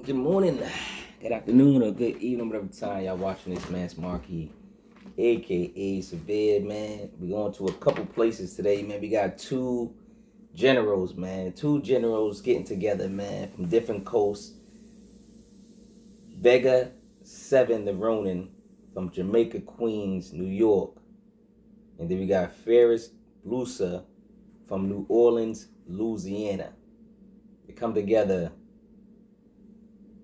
good morning, good afternoon, or good evening, whatever time y'all watching this, man. It's Marquis, aka Cevere, man. We going to a couple places today, man. We got two generals, man. Two generals getting together, man, from different coasts. Vega7 The Ronin from Jamaica, Queens, New York. And then we got Ferris Blusa from New Orleans, Louisiana. They come together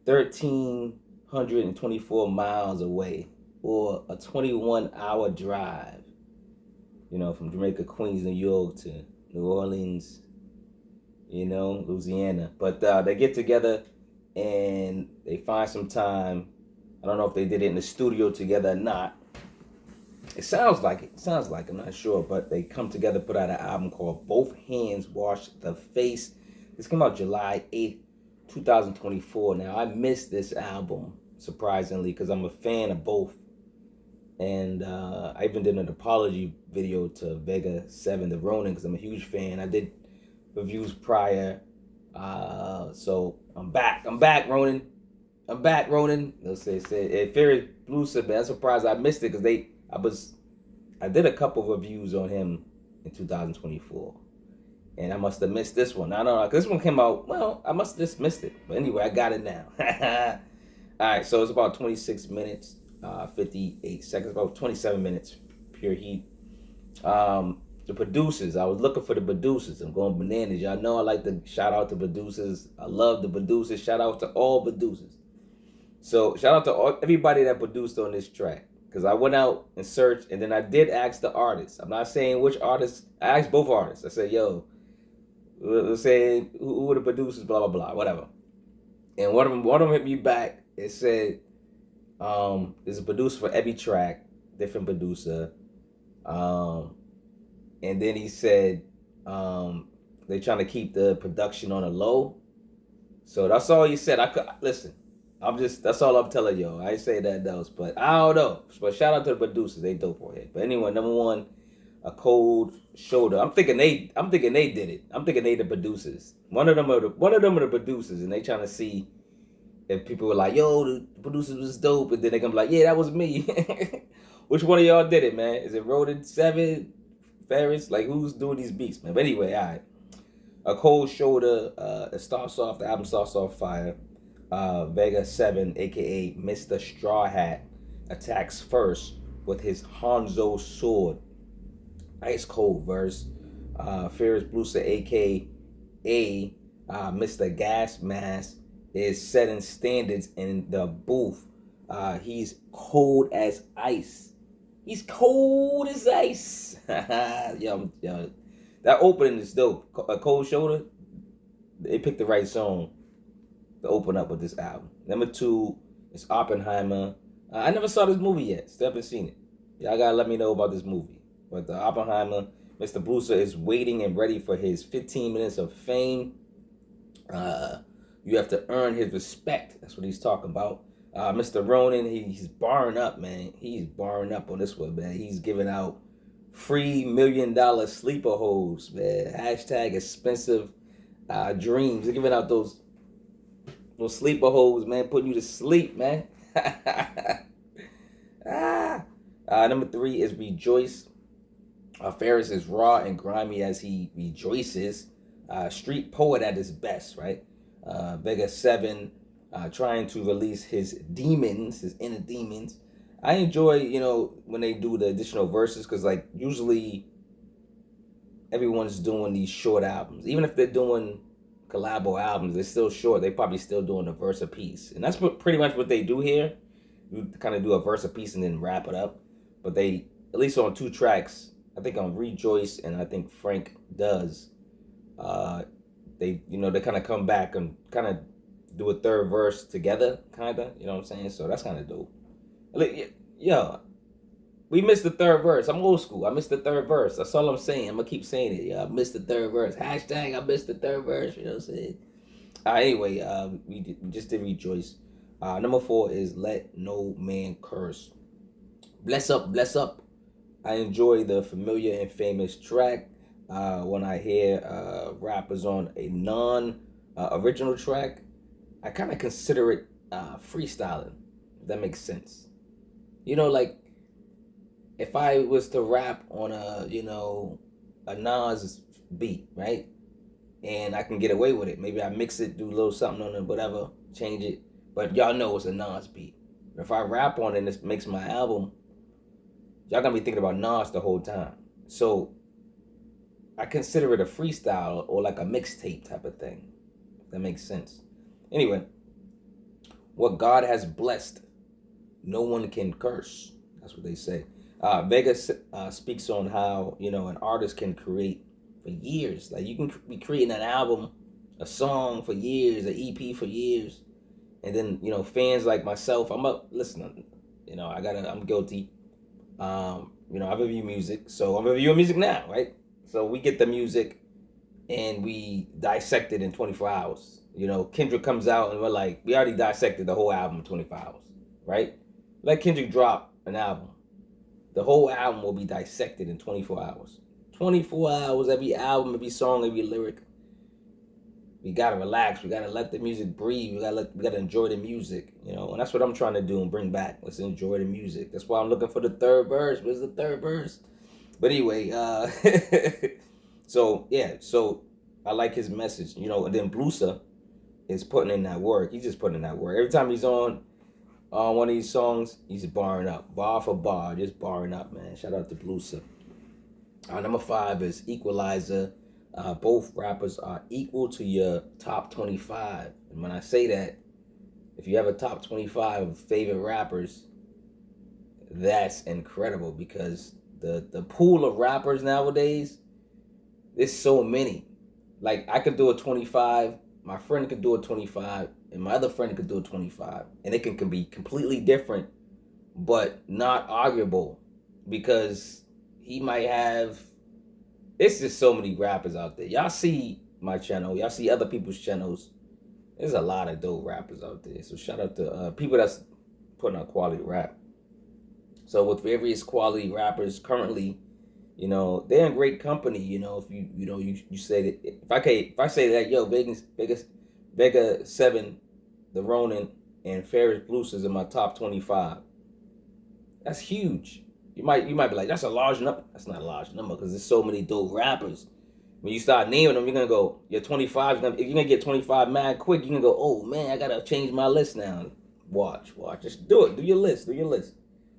1,324 miles away, or a 21-hour drive, from Jamaica, Queens, New York to New Orleans, Louisiana. But they get together and they find some time. I don't know if they did it in the studio together or not. It sounds like it. I'm not sure. But they come together, put out an album called Both Hands Wash the Face. This came out July 8th, 2024. Now, I missed this album, surprisingly, because I'm a fan of both. And I even did an apology video to Vega7 The Ronin because I'm a huge fan. I did reviews prior. So I'm back, Ronin. They'll say Ferris Blusa, man. I'm surprised I missed it because I did a couple of reviews on him in 2024. And I must have missed this one. I don't know. This one came out, well, I must have just missed it. But anyway, I got it now. All right, so it's about 26 minutes, 58 seconds, about 27 minutes, pure heat. The producers, I was looking for the producers. I'm going bananas. Y'all know I like to shout out to producers. I love the producers. Shout out to all producers. So shout out to everybody that produced on this track. Because I went out and searched, and then I did ask the artists. I'm not saying which artists. I asked both artists. I said, yo, let's say who were the producers, blah, blah, blah, whatever. And one of them hit me back. It said, there's a producer for every track, different producer. And then he said, they're trying to keep the production on a low. So that's all he said. Listen, that's all I'm telling y'all. I ain't say that else, but I don't know. But shout out to the producers. They dope on here. But anyway, number one, A Cold Shoulder. I'm thinking they did it. I'm thinking they the producers. One of them are the producers, and they trying to see if people were like, yo, the producers was dope, and then they gonna be like, yeah, that was me. Which one of y'all did it, man? Is it Ronin 7, Ferris? Like, who's doing these beats, man? But anyway, all right. A Cold Shoulder. The album starts off fire. Vega7, aka Mr. Straw Hat, attacks first with his Hanzo sword. Ice cold verse. Ferris Blusa, aka Mr. Gas Mask, is setting standards in the booth. He's cold as ice. He's cold as ice. Yo, that opening is dope. A Cold Shoulder. They picked the right song to open up with this album. Number two is Oppenheimer. I never saw this movie yet. Still haven't seen it. Y'all gotta let me know about this movie. But the Oppenheimer, Mr. Blusa is waiting and ready for his 15 minutes of fame. You have to earn his respect. That's what he's talking about. Mr. Ronin, he's barring up, man. He's barring up on this one, man. He's giving out free $1 million sleeper hoes, man. Hashtag expensive dreams. They're giving out those sleeper hoes, man, putting you to sleep, man. Number three is Rejoice. Ferris is raw and grimy as he rejoices. Street poet at his best, right? Vega7 trying to release his demons, his inner demons. I enjoy, when they do the additional verses, because like usually everyone's doing these short albums. Even if they're doing collabo albums, they're still short. They probably still doing a verse a piece, and that's pretty much what they do here. You kind of do a verse a piece and then wrap it up. But they, at least on two tracks, I think on Rejoice and I think Frank Dux, they kind of come back and kind of do a third verse together, kind of. You know what I'm saying? So that's kind of dope. Yeah. We missed the third verse. I'm old school. I missed the third verse. That's all I'm saying. I'm going to keep saying it. Yeah, I missed the third verse. Hashtag I missed the third verse. You know what I'm saying? Anyway, we just did Rejoice. Number four is Let No Man Curse. Bless Up, Bless Up. I enjoy the familiar and famous track. When I hear rappers on a non-original track, I kind of consider it freestyling, if that makes sense. You know, like if I was to rap on a Nas beat, right? And I can get away with it. Maybe I mix it, do a little something on it, whatever, change it. But y'all know it's a Nas beat. If I rap on it and this makes my album, y'all gonna be thinking about Nas the whole time. So I consider it a freestyle or like a mixtape type of thing. If that makes sense. Anyway, what God has blessed, no one can curse. That's what they say. Vega speaks on how an artist can create for years. Like you can be creating an album, a song for years, an EP for years, and then fans like myself. Listen. I'm guilty. I review music, so I'm reviewing music now, right? So we get the music and we dissect it in 24 hours. Kendrick comes out and we're like, we already dissected the whole album in 24 hours, right? Let Kendrick drop an album. The whole album will be dissected in 24 hours. 24 hours, every album, every song, every lyric. We gotta relax. We gotta let the music breathe. We gotta enjoy the music, and that's what I'm trying to do and bring back. Let's enjoy the music. That's why I'm looking for the third verse. Where's the third verse? But anyway, so I like his message, and then Blusa is putting in that work. He's just putting in that work. Every time he's on one of these songs, he's barring up, bar for bar, just barring up, man. Shout out to Blusa. Number 5 is Equalizer. Both rappers are equal to your top 25. And when I say that, if you have a top 25 of favorite rappers, that's incredible because the pool of rappers nowadays, there's so many. Like I could do a 25, my friend could do a 25, and my other friend could do a 25. And it can be completely different, but not arguable because he might have. It's just so many rappers out there. Y'all see my channel. Y'all see other people's channels. There's a lot of dope rappers out there. So shout out to people that's putting out quality rap. So with various quality rappers currently, they're in great company. If you say that if I say that Vega7 The Ronin and Ferris Blusa is in my top 25. That's huge. You might be like, that's a large number. That's not a large number because there's so many dope rappers. When you start naming them, you're gonna go, your 25. If you're gonna get 25 mad quick, you're gonna go, oh man, I gotta change my list now. Watch. Just do it. Do your list.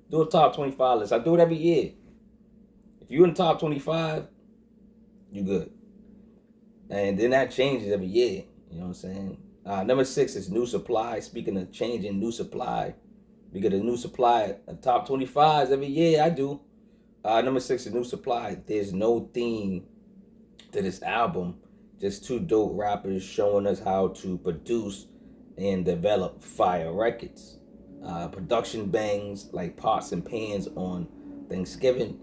Do a top 25 list. I do it every year. If you're in the top 25, you're good. And then that changes every year. You know what I'm saying? Number 6 is New Supply. Speaking of changing, New Supply. We get a New Supply, a top 25s every year. I do. Number 6 is New Supply. There's no theme to this album. Just 2 dope rappers showing us how to produce and develop fire records. Production bangs like pots and pans on Thanksgiving.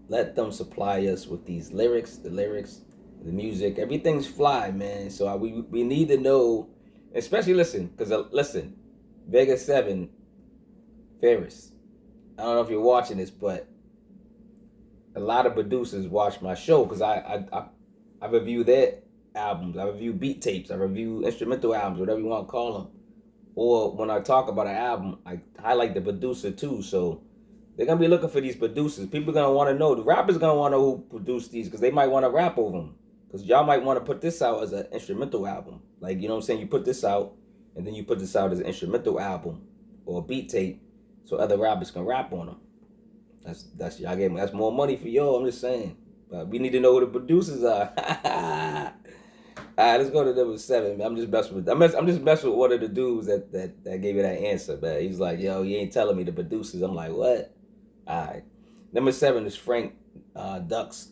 Let them supply us with these lyrics, the music. Everything's fly, man. So we need to know, especially listen, Vega7, Ferris. I don't know if you're watching this, but a lot of producers watch my show because I review their albums. I review beat tapes. I review instrumental albums, whatever you want to call them. Or when I talk about an album, I highlight the producer too. So they're going to be looking for these producers. People are going to want to know. The rappers going to want to know who produced these because they might want to rap over them. Because y'all might want to put this out as an instrumental album. Like, you know what I'm saying? You put this out, and then you put this out as an instrumental album or a beat tape so other rappers can rap on them. That's y'all gave me. That's more money for y'all. I'm just saying. But we need to know who the producers are. All right, let's go to number 7. Man. I'm just messing with one of the dudes that gave you that answer, man. He's like, yo, you ain't telling me the producers. I'm like, what? All right. Number 7 is Frank Dux.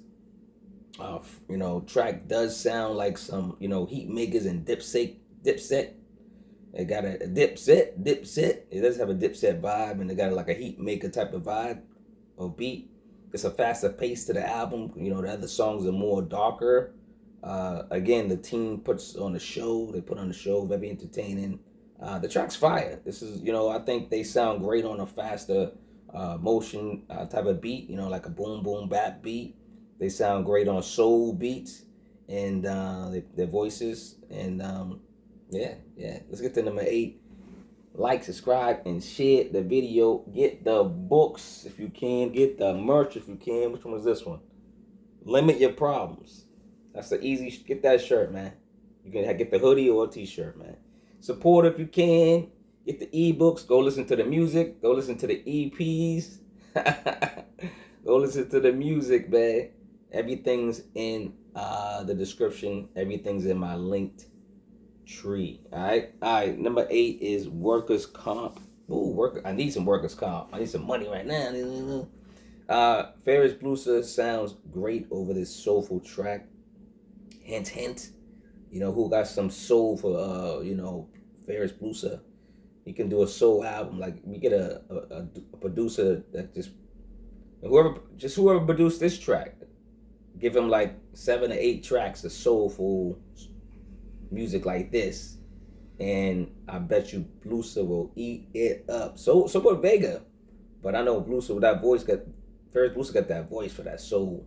Track does sound like some, Heat Makers and Dipset. It got a Dipset. It does have a Dipset vibe, and it got like a Heat Maker type of vibe or beat. It's a faster pace to the album. The other songs are more darker. Again, the team puts on a show. They put on a show, very entertaining. The track's fire. This is, I think they sound great on a faster motion type of beat, like a boom, boom, bap beat. They sound great on soul beats and their voices. And, Yeah. Let's get to number 8. Like, subscribe, and share the video. Get the books if you can. Get the merch if you can. Which one was this one? Limit your problems. That's the easy. Get that shirt, man. You can get the hoodie or a t-shirt, man. Support if you can. Get the ebooks. Go listen to the music. Go listen to the EPs. Go listen to the music, man. Everything's in the description. Everything's in my Linktree. All right. Number 8 is workers' comp. Ooh, I need some workers' comp. I need some money right now. Ferris Blusa sounds great over this soulful track. Hint, hint. You know who got some soul for Ferris Blusa? He can do a soul album. Like, we get a producer that whoever produced this track, give him like 7 or 8 tracks of soulful music like this, and I bet you Blusa will eat it up. So would Vega, but I know Blusa with that voice Ferris Blusa got that voice for that soul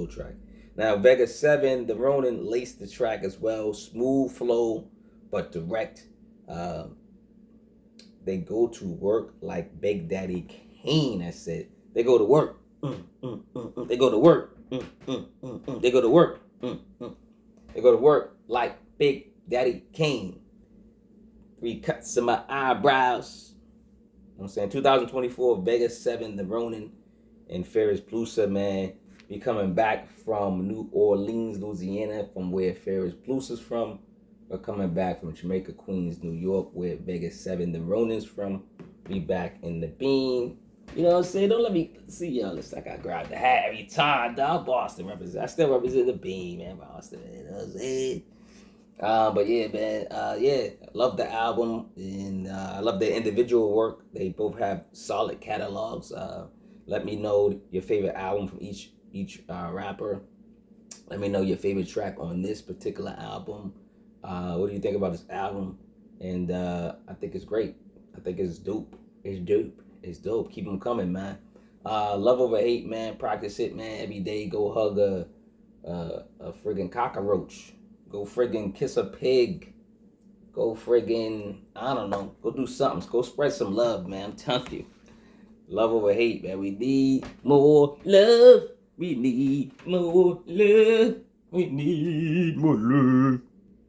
track. Now Vega7 The Ronin laced the track as well. Smooth flow, but direct. They go to work like Big Daddy Kane. I said they go to work. They go to work. They go to work. They go to work like Big Daddy Kane. 3 cuts in my eyebrows. You know what I'm saying? 2024, Vega7 The Ronin and Ferris Blusa, man. Be coming back from New Orleans, Louisiana, from where Ferris Blusa's from. We're coming back from Jamaica, Queens, New York, where Vega7 The Ronin's from. Be back in the beam. You know what I'm saying? Don't let me see y'all. It's like I grab the hat every time, dog. Boston represent. I still represent the beam, man. Boston, man. You know what I'm saying? But yeah, man. I love the album, and I love their individual work. They both have solid catalogs. Let me know your favorite album from each rapper. Let me know your favorite track on this particular album. What do you think about this album? And I think it's great. I think it's dope. It's dope. Keep them coming, man. Love over hate, man. Practice it, man. Every day, go hug a friggin' cockroach. Go friggin' kiss a pig. Go friggin', I don't know. Go do something. Go spread some love, man. I'm telling you. Love over hate, man. We need more love. We need more love. We need more love.